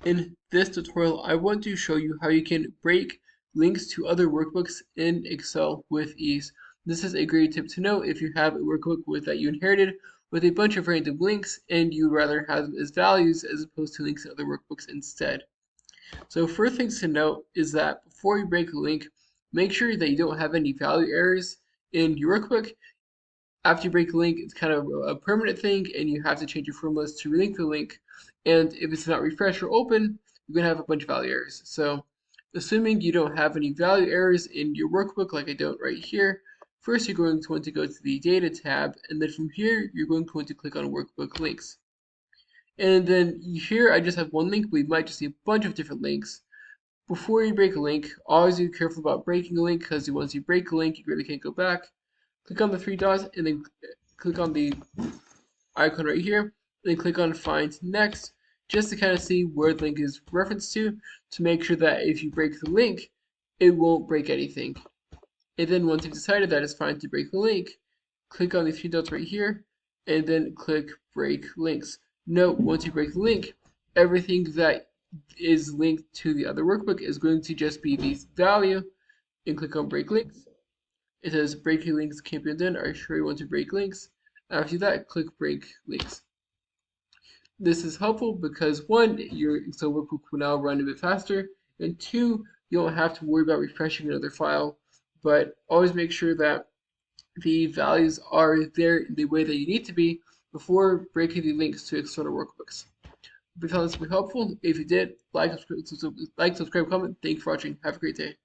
In this tutorial, I want to show you how you can break links to other workbooks in Excel with ease. This is a great tip to know if you have a workbook that you inherited with a bunch of random links and you'd rather have them as values as opposed to links in other workbooks instead. So first things to note is that before you break a link, make sure that you don't have any value errors in your workbook. After you break a link, it's kind of a permanent thing, and you have to change your formulas to relink the link. And if it's not refreshed or open, you're going to have a bunch of value errors. So assuming you don't have any value errors in your workbook, like I don't right here, first you're going to want to go to the Data tab, and then from here, you're going to want to click on Workbook Links. And then here, I just have one link, but you might just see a bunch of different links. Before you break a link, always be careful about breaking a link, because once you break a link, you really can't go back. Click on the three dots and then click on the icon right here, and then click on Find Next, just to kind of see where the link is referenced to make sure that if you break the link, it won't break anything. And then once you've decided that it's fine to break the link, click on the three dots right here, and then click Break Links. Note, once you break the link, everything that is linked to the other workbook is going to just be the value, and click on Break Links. It says breaking links can't be undone. Are you sure you want to break links? After that, click break links. This is helpful because one, your Excel workbook will now run a bit faster, and two, you don't have to worry about refreshing another file, but always make sure that the values are there in the way that you need to be before breaking the links to external workbooks. If you found this to be helpful, if you did, like, subscribe, comment. Thank you for watching. Have a great day.